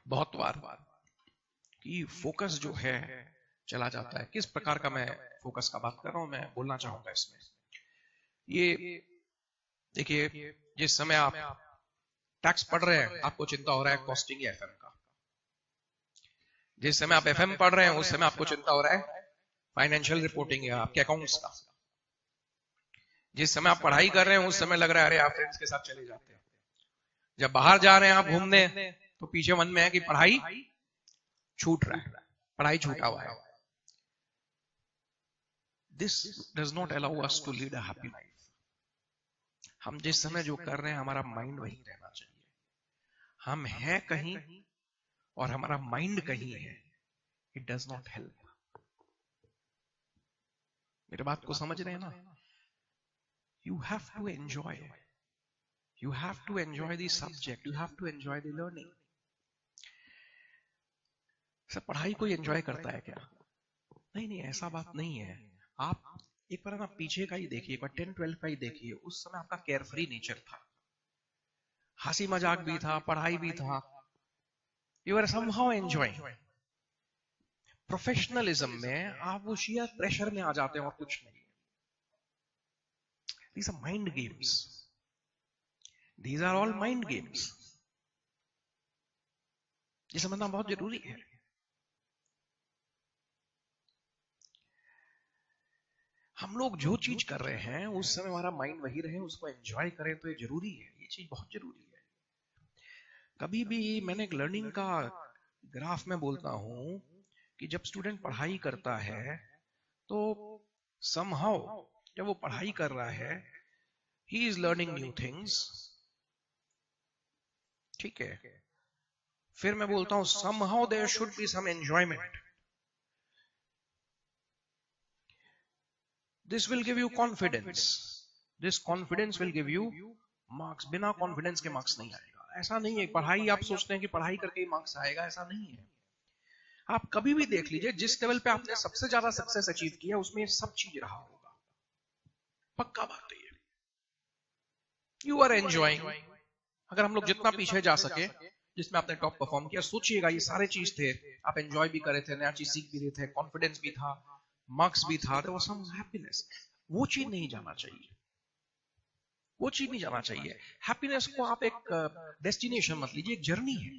बहुत बार कि फोकस जो है चला जाता है। किस प्रकार का मैं फोकस का बात कर रहा हूं, मैं बोलना चाहूंगा इसमें। ये देखिए, जिस समय आप टैक्स पढ़ रहे हैं आपको चिंता हो रहा है कॉस्टिंग या एफएम का। जिस समय आप एफएम पढ़ रहे हैं उस समय आपको चिंता हो रहा है फाइनेंशियल रिपोर्टिंग या आपके अकाउंट्स का। जिस समय आप पढ़ाई कर रहे हैं उस समय लग रहा है अरे आप फ्रेंड्स के साथ चले जाते हैं। जब बाहर जा रहे हैं आप घूमने तो पीछे मन में है कि पढ़ाई छूट रहा है, पढ़ाई छूटा हुआ है। This does not allow us to lead a happy life. हम जिस समय जो कर रहे हैं हमारा माइंड वहीं रहना चाहिए। हम हैं कहीं और हमारा माइंड कहीं है, इट डज नॉट हेल्प। मेरे बात को समझ रहे हैं ना? You have to enjoy, you have to enjoy the subject, you have to enjoy the learning. सब पढ़ाई कोई एंजॉय करता है क्या? नहीं नहीं, ऐसा बात नहीं है। आप एक बार ना पीछे का ही देखिए, एक बार 10-12 का ही देखिए। उस समय आपका केयरफ्री नेचर था, हंसी मजाक भी था, पढ़ाई भी था। You are somehow enjoying. Professionalism में आप वो शेयर प्रेशर में आ जाते हैं और कुछ नहीं। These are mind games. These are all mind games. ये समझना बहुत जरूरी है। हम लोग जो चीज कर रहे हैं उस समय हमारा माइंड वही रहे, उसको एंजॉय करें, तो ये जरूरी है। ये चीज बहुत जरूरी है। कभी भी मैंने एक लर्निंग का ग्राफ में बोलता हूं कि जब स्टूडेंट पढ़ाई करता है तो somehow जब वो पढ़ाई कर रहा है he is learning new things, ठीक है। फिर मैं बोलता हूं somehow there should be some enjoyment. This will give you confidence. This confidence will give you marks. बिना कॉन्फिडेंस के मार्क्स नहीं आएगा। ऐसा नहीं है पढ़ाई आप सोचते हैं कि पढ़ाई करके ही मार्क्स आएगा, ऐसा नहीं है। आप कभी भी देख लीजिए जिस लेवल पे आपने सबसे ज्यादा सक्सेस अचीव किया उसमें सब चीज रहा होगा, पक्का बात है ये। You are enjoying. अगर हम लोग जितना पीछे जा सके जिसमें आपने टॉप परफॉर्म किया, सोचिएगा ये सारे चीज थे, आप एंजॉय भी कर रहे थे, नया चीज सीख भी रहे थे, कॉन्फिडेंस भी था, मार्क्स भी था, देयर वाज सम हैप्पीनेस। वो चीज नहीं जाना चाहिए, वो चीज नहीं जाना चाहिए। हैप्पीनेस को आप एक डेस्टिनेशन मत लीजिए, एक जर्नी है।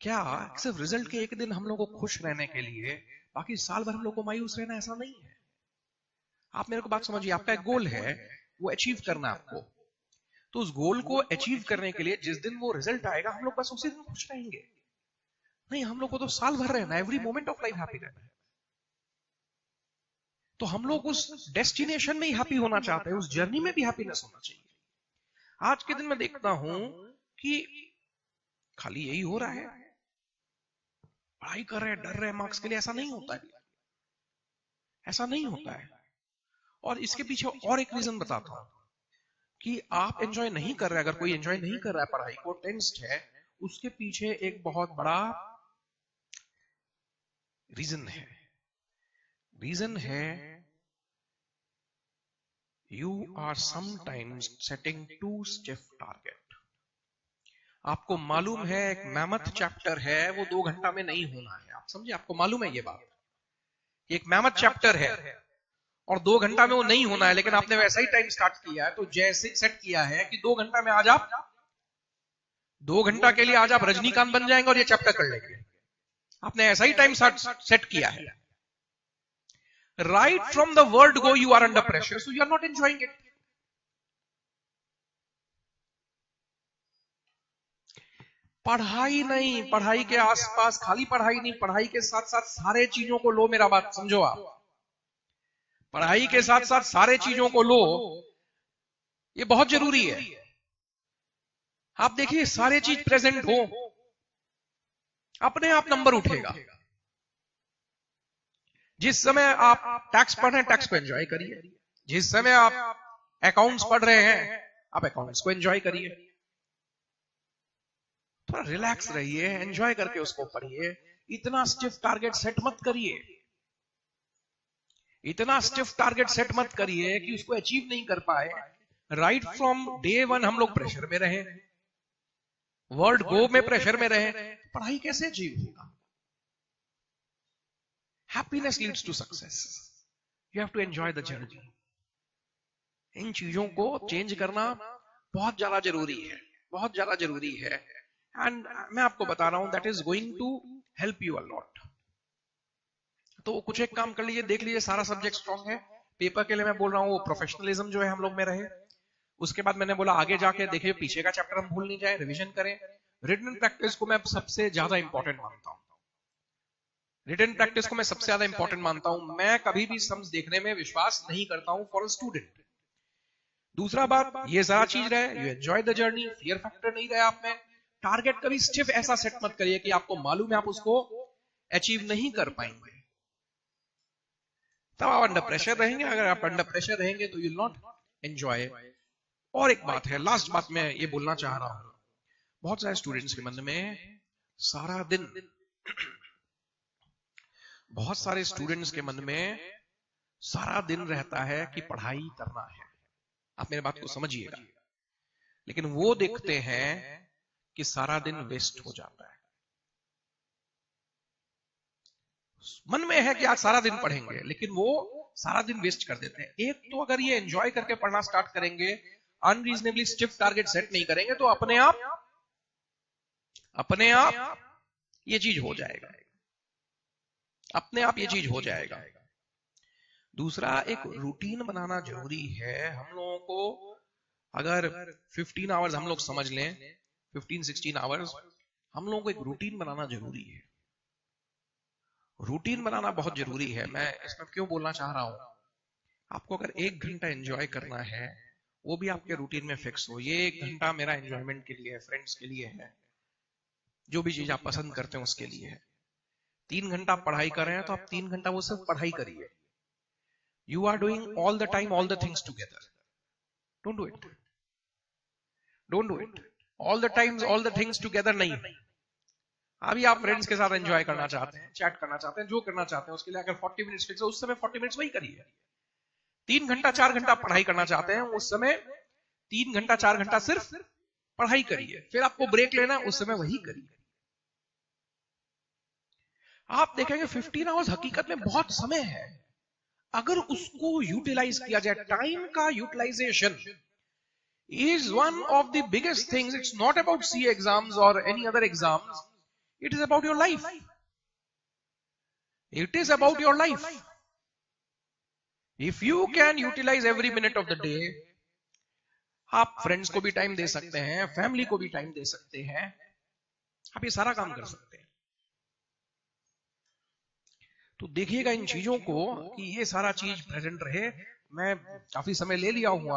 क्या सिर्फ रिजल्ट के एक दिन हम लोग को खुश रहने के लिए बाकी साल भर हम लोग को मायूस रहना, ऐसा नहीं है। आप मेरे को बात समझिए, आपका एक गोल है, वो अचीव करना है आपको, तो उस गोल को अचीव करने के लिए जिस दिन वो रिजल्ट आएगा हम लोग बस उसी दिन खुश रहेंगे? नहीं, हम लोग को तो साल भर रहना है, every moment of life happy रहना है। तो हम लोग उस डेस्टिनेशन में ही हैप्पी होना चाहते हैं, उस जर्नी में भी हैप्पीनेस होना चाहिए। आज के दिन मैं देखता हूं कि खाली यही हो रहा है, पढ़ाई कर रहे हैं, डर रहे हैं मार्क्स के लिए। ऐसा नहीं होता है, ऐसा नहीं होता है। और इसके पीछे और एक रीजन बताता हूं कि आप एंजॉय नहीं कर रहे। अगर कोई एंजॉय नहीं कर रहा है पढ़ाई को, टेंस्ड है, उसके पीछे एक बहुत बड़ा रीजन है। रीजन है you are sometimes setting too stiff target. आपको मालूम है एक मैमथ चैप्टर है, वो 2 घंटा में नहीं होना है। आप समझे, आपको मालूम है ये बात, एक मैमथ चैप्टर है और 2 घंटा में वो नहीं होना है, लेकिन आपने वैसा ही टाइम स्टार्ट किया है। तो जैसे सेट किया है कि 2 घंटा में आज आप 2 घंटा के लिए आज आप रजनीकांत बन जाएंगे और ये चैप्टर कर लेंगे। आपने ऐसा ही टाइम सेट किया है। Right from the word go you are under pressure, so you are not enjoying it. पढ़ाई नहीं, पढ़ाई के आसपास खाली पढ़ाई नहीं, पढ़ाई के साथ साथ सारे चीजों को लो। मेरा बात समझो आप, पढ़ाई के साथ साथ सारे चीजों को लो, ये बहुत जरूरी है। आप देखिए सारे चीज प्रेजेंट हो, अपने आप नंबर उठेगा। जिस समय आप टैक्स पढ़ रहे हैं टैक्स को एंजॉय करिए, जिस समय आप अकाउंट्स पढ़ रहे हैं आप अकाउंट्स को एंजॉय करिए। थोड़ा रिलैक्स रहिए, एंजॉय करके उसको पढ़िए। इतना स्टिफ टारगेट सेट मत करिए, इतना स्टिफ टारगेट सेट मत करिए कि उसको अचीव नहीं कर पाए। राइट फ्रॉम डे 1 हम लोग प्रेशर में रहे। वर्ल्ड गो में प्रेशर में रहे, पढ़ाई कैसे अचीव होगा? Happiness leads to success, you have to enjoy the journey. इन चीजों को चेंज करना बहुत ज्यादा जरूरी है, बहुत ज्यादा जरूरी है। एंड मैं आपको बता रहा हूं that is going to help you a lot. तो कुछ एक काम कर लीजिए, देख लीजिए सारा सब्जेक्ट स्ट्रांग है। पेपर के लिए मैं बोल रहा हूं वो प्रोफेशनलिज्म जो है हम लोग में रहे। उसके बाद मैंने बोला आगे जाके देखिए पीछे का चैप्टर हम भूल नहीं जाए, रिवीजन करें। रिटन प्रैक्टिस को मैं सबसे ज्यादा इंपॉर्टेंट मानता हूं। रिटन प्रैक्टिस को मैं सबसे ज्यादा इंपॉर्टेंट मानता हूं। मैं कभी भी सम्स देखने में विश्वास नहीं करता हूं फॉर अ स्टूडेंट। दूसरा बात, ये सारा चीज रहे, you enjoy the journey, fear factor नहीं रहे आप में। टारगेट कभी स्टिफ ऐसा सेट मत करिए कि आपको मालूम है आप उसको अचीव नहीं कर पाएंगे, तब आप अंडर प्रेशर रहेंगे। अगर आप अंडर प्रेशर रहेंगे तो यू विल नॉट एंजॉय। और एक बात है, लास्ट बात मैं ये बोलना चाह रहा हूं, बहुत सारे स्टूडेंट्स के मन में सारा दिन, बहुत सारे स्टूडेंट्स के मन में सारा दिन रहता है कि पढ़ाई करना है। आप मेरे बात को समझिएगा। लेकिन वो देखते हैं कि सारा दिन वेस्ट हो जाता है। मन में है कि आज सारा दिन पढ़ेंगे, लेकिन वो सारा दिन वेस्ट कर देते हैं। एक तो अगर ये एंजॉय करके पढ़ना स्टार्ट करेंगे, अनरीजनेबली स्टिफ टारगेट सेट नहीं करेंगे, तो अपने आप ये चीज हो जाएगा, अपने आप ये चीज हो जाएगा। दूसरा, एक रूटीन बनाना जरूरी है। हम लोगों को अगर 15 आवर्स हम लोग समझ लें, 15-16 आवर्स, हम लोगों को एक रूटीन बनाना जरूरी है। रूटीन बनाना बहुत जरूरी है। मैं इसमें क्यों बोलना चाह रहा हूं, आपको अगर 1 घंटा एंजॉय करना है, वो भी आपके रूटीन में फिक्स हो। ये 1 घंटा मेरा एंजॉयमेंट के लिए है, फ्रेंड्स के लिए है, जो भी चीज आप पसंद करते हैं उसके लिए है। 3 घंटा पढ़ाई कर रहे हैं तो आप 3 घंटा वो सिर्फ पढ़ाई करिए। You are doing all the time all the things together, don't do it, don't do it. All the times all the things together नहीं। अभी आप फ्रेंड्स के साथ एंजॉय करना चाहते हैं, चैट करना चाहते हैं, जो करना चाहते हैं, उसके लिए अगर 40 मिनट्स फिक्स है, उस समय 40 मिनट्स वही करिए। 3 घंटा 4 घंटा पढ़ाई करना चाहते हैं, उस समय 3 घंटा 4 घंटा सिर्फ पढ़ाई करिए। फिर आपको ब्रेक लेना, उस समय वही करिए। आप देखेंगे 15 आवर्स हकीकत में बहुत समय है। अगर उसको यूटिलाइज किया जाए, टाइम का utilisation is one of the biggest things. It's not about CA exams or any other exams. It is about your life. It is about your life. If you can utilize every minute of the day, आप friends को भी time दे सकते हैं, family को भी time दे सकते हैं, आप ये सारा काम कर सकते हैं। तो देखिएगा इन चीजों को कि ये सारा चीज प्रेजेंट रहे। मैं काफी समय ले लिया हूं